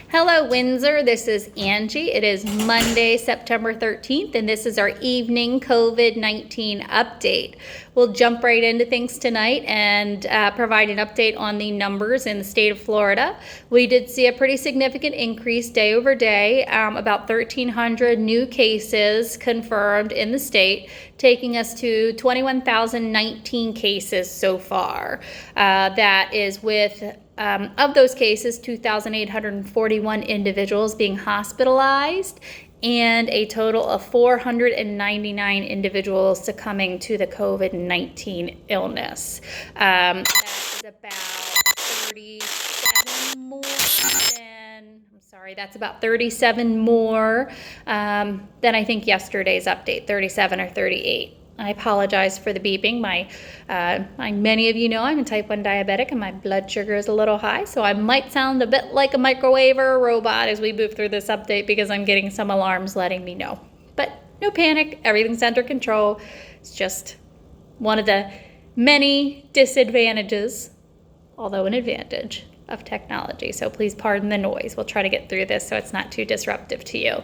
Hello, Windsor. This is Angie. It is Monday, September 13th, and this is our evening COVID-19 update. We'll jump right into things tonight and provide an update on the numbers in the state of Florida. We did see a pretty significant increase day over day, about 1,300 new cases confirmed in the state, taking us to 21,019 cases so far. That is with of those cases, 2,841 individuals being hospitalized and a total of 499 individuals succumbing to the COVID-19 illness. That is about 37 more that's about 37 more than I think yesterday's update, 37 or 38. I apologize for the beeping. Many of you know I'm a type 1 diabetic and my blood sugar is a little high, so I might sound a bit like a microwave or a robot as we move through this update because I'm getting some alarms letting me know. But no panic, everything's under control. It's just one of the many disadvantages, although an advantage, of technology. So please pardon the noise. We'll try to get through this so it's not too disruptive to you.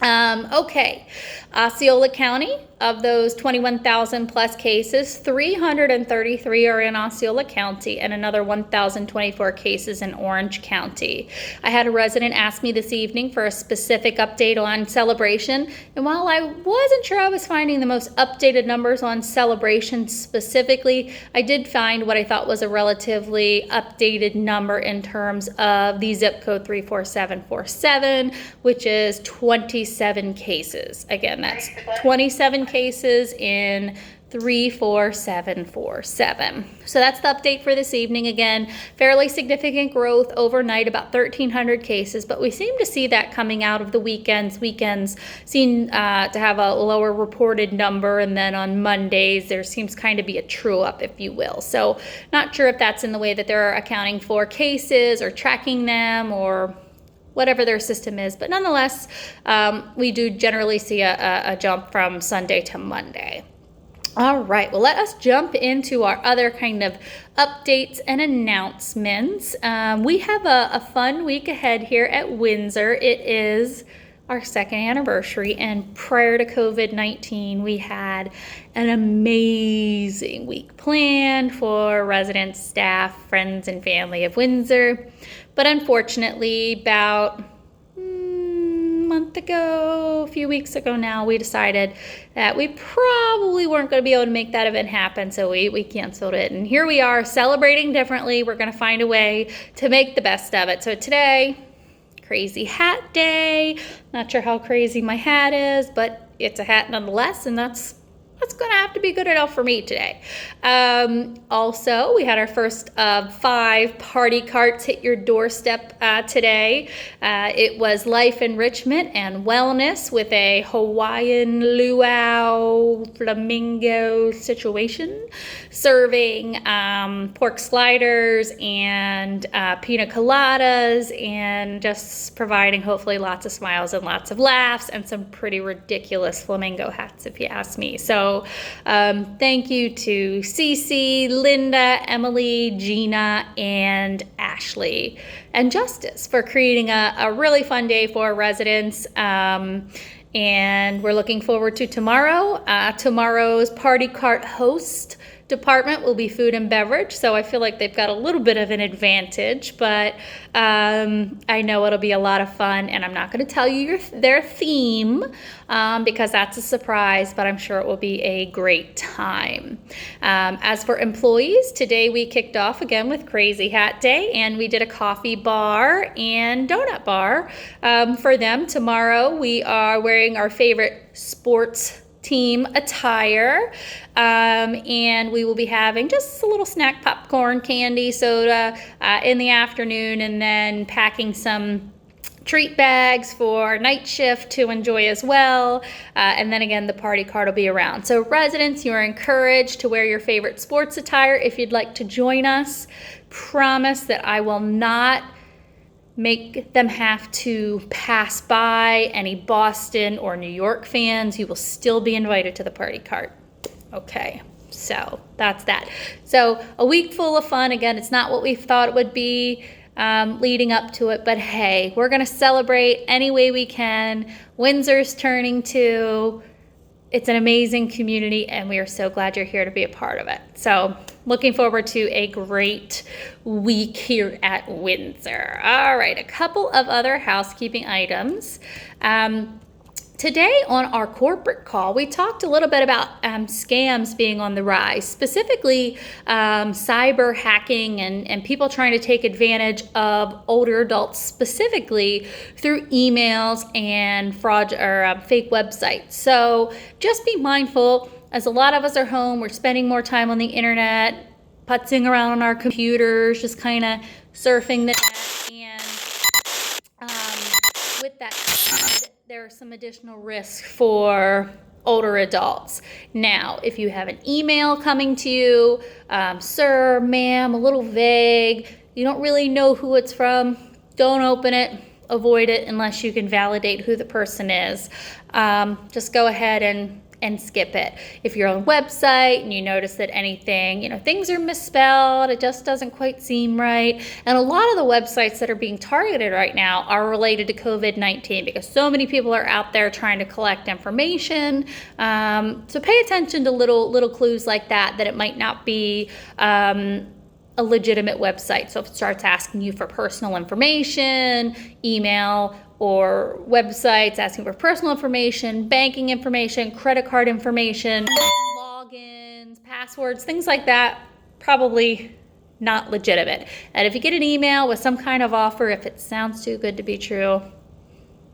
Okay, Osceola County, of those 21,000 plus cases, 333 are in Osceola County and another 1,024 cases in Orange County. I had a resident ask me this evening for a specific update on Celebration, and while I wasn't sure I was finding the most updated numbers on Celebration specifically, I did find what I thought was a relatively updated number in terms of the zip code 34747, which is 27 cases. Again, that's 27 cases in 34747. So that's the update for this evening. Again, fairly significant growth overnight, about 1,300 cases, but we seem to see that coming out of the weekends. Weekends seem to have a lower reported number, and then on Mondays there seems kind of be a true up, if you will. So not sure if that's in the way that they're accounting for cases or tracking them or whatever their system is, but nonetheless, we do generally see a jump from Sunday to Monday. All right, well, let us jump into our other kind of updates and announcements. We have a fun week ahead here at Windsor. It is our second anniversary, and prior to COVID-19, we had an amazing week planned for residents, staff, friends, and family of Windsor. But unfortunately, about a few weeks ago now, we decided that we probably weren't going to be able to make that event happen, so we canceled it. And here we are celebrating differently. We're going to find a way to make the best of it. So today, crazy hat day. Not sure how crazy my hat is, but it's a hat nonetheless, and that's going to have to be good enough for me today. Also, we had our first of 5 party carts hit your doorstep today. It was life enrichment and wellness with a Hawaiian luau flamingo situation, serving pork sliders and pina coladas, and just providing hopefully lots of smiles and lots of laughs and some pretty ridiculous flamingo hats, if you ask me. So thank you to Cece, Linda, Emily, Gina, and Ashley, and Justice for creating a really fun day for our residents. And we're looking forward to tomorrow. Tomorrow's party cart host department will be food and beverage, so I feel like they've got a little bit of an advantage, but I know it'll be a lot of fun, and I'm not going to tell you their theme because that's a surprise, but I'm sure it will be a great time. As for employees, today we kicked off again with Crazy Hat Day, and we did a coffee bar and donut bar for them. Tomorrow we are wearing our favorite sports team attire, and we will be having just a little snack, popcorn, candy, soda in the afternoon, and then packing some treat bags for night shift to enjoy as well. And then again, the party cart will be around. So residents, you are encouraged to wear your favorite sports attire if you'd like to join us. Promise that I will not make them have to pass by any Boston or New York fans. You will still be invited to the party cart. Okay, so that's that. So a week full of fun. Again, it's not what we thought it would be. leading up to it. But hey, we're going to celebrate any way we can. Windsor's turning 2. It's an amazing community, and we are so glad you're here to be a part of it. So looking forward to a great week here at Windsor. All right, a couple of other housekeeping items. Today on our corporate call, we talked a little bit about scams being on the rise, specifically cyber hacking and people trying to take advantage of older adults, specifically through emails and fraud or fake websites. So just be mindful, as a lot of us are home, we're spending more time on the internet, putzing around on our computers, just kind of surfing the net. And with that said, there are some additional risks for older adults. Now, if you have an email coming to you, sir, ma'am, a little vague, you don't really know who it's from, don't open it, avoid it unless you can validate who the person is. Just go ahead and skip it. If you're on a website and you notice that anything, things are misspelled, it just doesn't quite seem right. And a lot of the websites that are being targeted right now are related to COVID-19 because so many people are out there trying to collect information. So pay attention to little clues like that it might not be a legitimate website. So if it starts asking you for personal information, email, or websites asking for personal information, banking information, credit card information, logins, passwords, things like that, probably not legitimate. And if you get an email with some kind of offer, if it sounds too good to be true,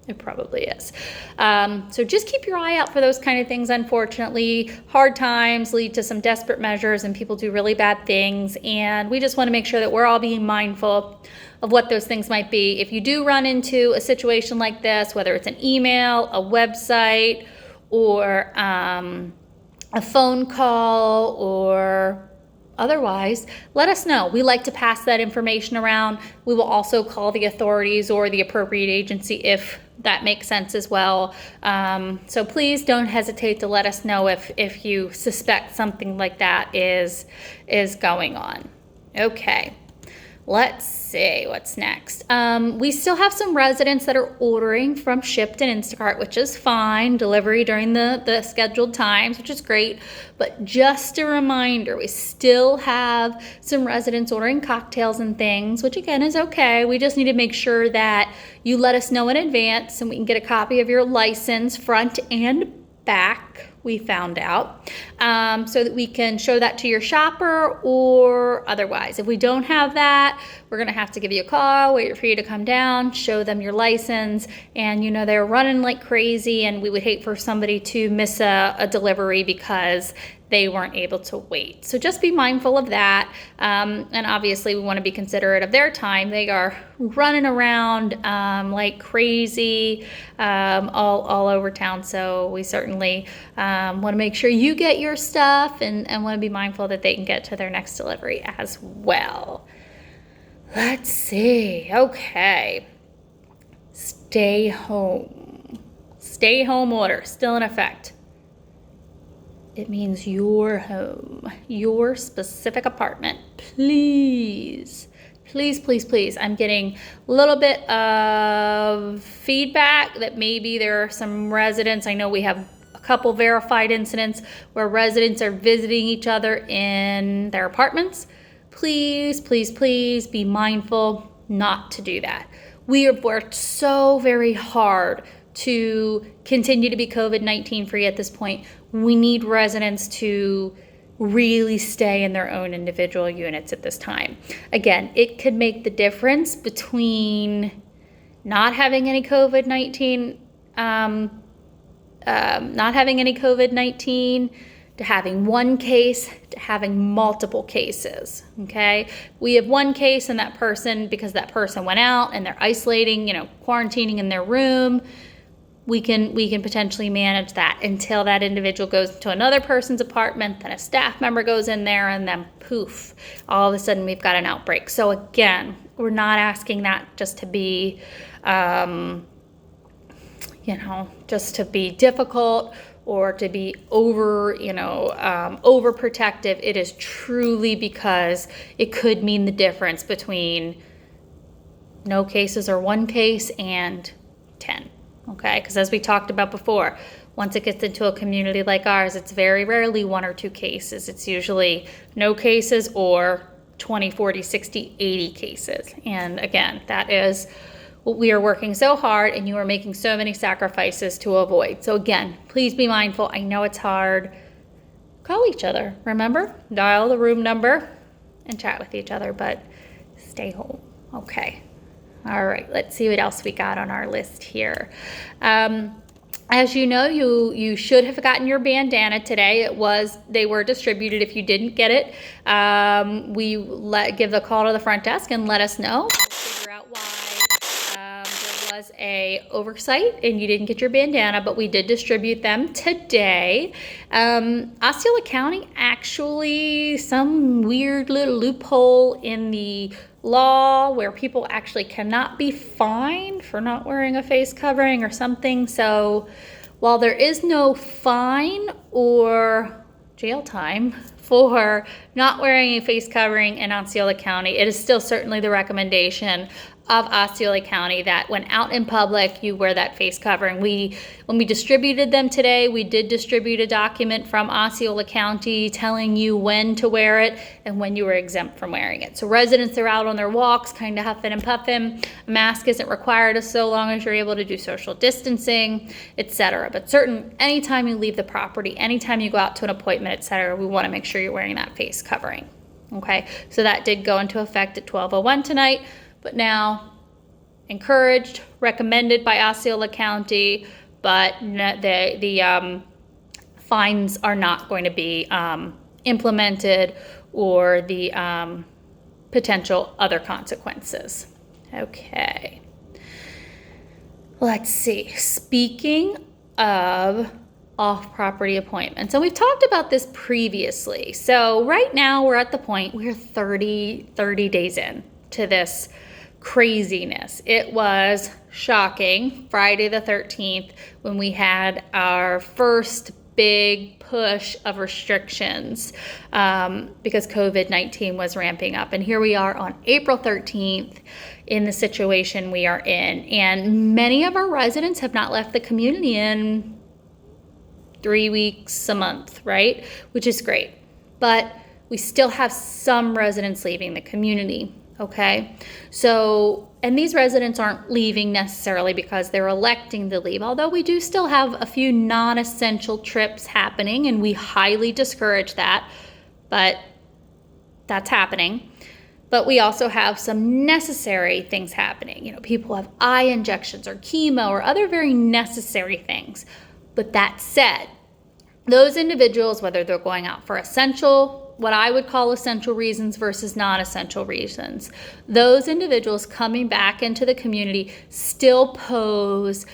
it probably is. So just keep your eye out for those kind of things. Unfortunately, hard times lead to some desperate measures and people do really bad things. And we just want to make sure that we're all being mindful of what those things might be. If you do run into a situation like this, whether it's an email, a website, or a phone call, or otherwise, let us know. We like to pass that information around. We will also call the authorities or the appropriate agency if that makes sense as well. So please don't hesitate to let us know if you suspect something like that is going on. Okay. Let's see what's next. We still have some residents that are ordering from Shipt and Instacart, which is fine. Delivery during the scheduled times, which is great. But just a reminder, we still have some residents ordering cocktails and things, which again is okay. We just need to make sure that you let us know in advance and we can get a copy of your license front and back, we found out, so that we can show that to your shopper or otherwise. If we don't have that, we're going to have to give you a call, wait for you to come down, show them your license, and they're running like crazy, and we would hate for somebody to miss a delivery because they weren't able to wait. So just be mindful of that. And obviously we want to be considerate of their time. They are running around like crazy all over town. So we certainly want to make sure you get your stuff and want to be mindful that they can get to their next delivery as well. Let's see. Okay. Stay home. Stay home order still in effect. It means your home, your specific apartment. Please, please, please, please. I'm getting a little bit of feedback that maybe there are some residents. I know we have a couple verified incidents where residents are visiting each other in their apartments. Please, please, please be mindful not to do that. We have worked so very hard to continue to be COVID-19 free at this point. We need residents to really stay in their own individual units at this time. Again, it could make the difference between not having any COVID-19, to having one case, to having multiple cases, okay? We have one case and that person, because that person went out and they're isolating, quarantining in their room, we can potentially manage that until that individual goes to another person's apartment, then a staff member goes in there, and then poof, all of a sudden we've got an outbreak. So again, we're not asking that just to be, just to be difficult or to be overprotective. It is truly because it could mean the difference between no cases or 1 case and 10. Okay, because as we talked about before, once it gets into a community like ours, it's very rarely 1 or 2 cases. It's usually no cases or 20, 40, 60, 80 cases. And again, that is what we are working so hard and you are making so many sacrifices to avoid. So again, please be mindful. I know it's hard. Call each other, remember? Dial the room number and chat with each other, but stay home. Okay. All right, let's see what else we got on our list here. As you know, you should have gotten your bandana today. They were distributed. If you didn't get it, give the call to the front desk and let us know. We'll figure out why there was a oversight and you didn't get your bandana, but we did distribute them today. Osceola County, actually, some weird little loophole in the law where people actually cannot be fined for not wearing a face covering or something. So while there is no fine or jail time for not wearing a face covering in Osceola County, it is still certainly the recommendation of Osceola County that when out in public, you wear that face covering. When we distributed them today, we did distribute a document from Osceola County telling you when to wear it and when you were exempt from wearing it. So residents are out on their walks, kind of huffing and puffing. A mask isn't required so long as you're able to do social distancing, etc. But anytime you leave the property, anytime you go out to an appointment, etc., we want to make sure you're wearing that face covering. Okay, so that did go into effect at 12:01 tonight. But now encouraged, recommended by Osceola County, but the fines are not going to be implemented or the potential other consequences. Okay. Let's see. Speaking of off-property appointments, and we've talked about this previously. So right now we're at the point we're 30 days in to this craziness. It was shocking Friday the 13th when we had our first big push of restrictions because COVID-19 was ramping up. And here we are on April 13th in the situation we are in. And many of our residents have not left the community in 3 weeks, a month, right? Which is great. But we still have some residents leaving the community. Okay, so, and these residents aren't leaving necessarily because they're electing to leave, although we do still have a few non-essential trips happening, and we highly discourage that, but that's happening. But we also have some necessary things happening. You know, people have eye injections or chemo or other very necessary things. But that said, those individuals, whether they're going out for what I would call essential reasons versus non-essential reasons, those individuals coming back into the community still pose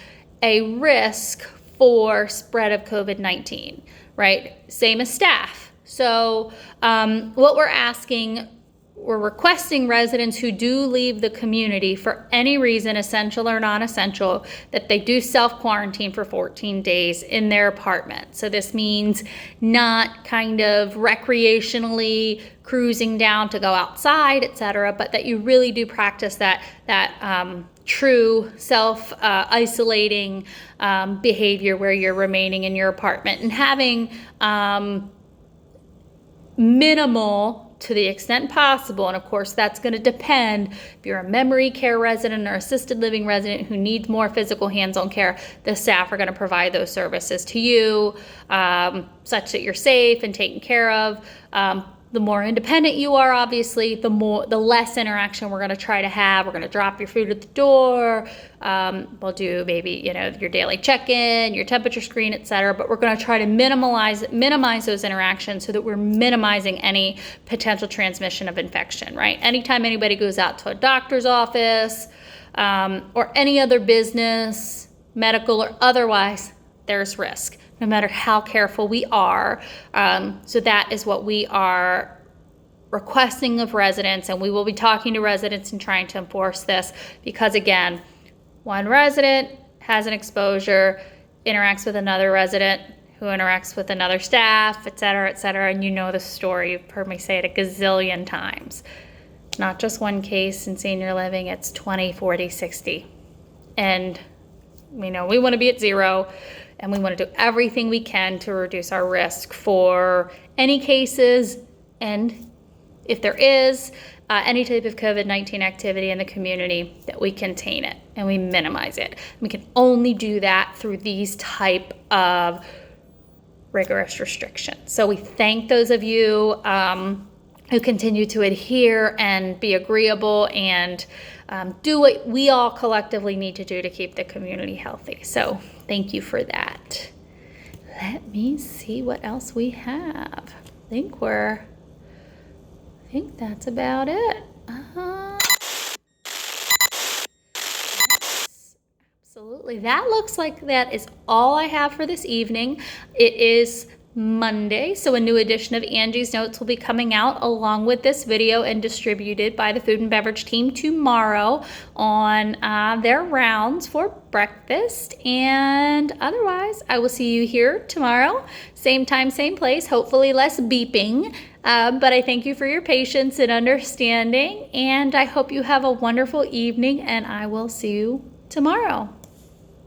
a risk for spread of COVID-19, right? Same as staff. So what we're requesting residents who do leave the community for any reason, essential or non-essential, that they do self-quarantine for 14 days in their apartment. So this means not kind of recreationally cruising down to go outside, etc., but that you really do practice that true self-isolating behavior where you're remaining in your apartment and having minimal, to the extent possible, and of course that's going to depend. If you're a memory care resident or assisted living resident who needs more physical hands-on care, the staff are going to provide those services to you such that you're safe and taken care of. The more independent you are, obviously, the less interaction we're going to try to have. We're going to drop your food at the door. We'll do maybe, your daily check-in, your temperature screen, etc. But we're going to try to minimize those interactions so that we're minimizing any potential transmission of infection, right? Anytime anybody goes out to a doctor's office or any other business, medical or otherwise, there's risk, no matter how careful we are. So that is what we are requesting of residents, and we will be talking to residents and trying to enforce this because, again, one resident has an exposure, interacts with another resident who interacts with another staff, et cetera, and you know the story. You've heard me say it a gazillion times. not just one case in senior living, it's 20, 40, 60. And we want to be at 0, and we want to do everything we can to reduce our risk for any cases, and if there is any type of COVID-19 activity in the community, that we contain it and we minimize it. We can only do that through these type of rigorous restrictions. So we thank those of you who continue to adhere and be agreeable and do what we all collectively need to do to keep the community healthy. So thank you for that. Let me see what else we have. I think that's about it. Yes, absolutely. That looks like that is all I have for this evening. It is Monday, so a new edition of Angie's Notes will be coming out along with this video and distributed by the food and beverage team tomorrow on their rounds for breakfast. And otherwise, I will see you here tomorrow, same time, same place, hopefully less beeping. But I thank you for your patience and understanding, and I hope you have a wonderful evening, and I will see you tomorrow.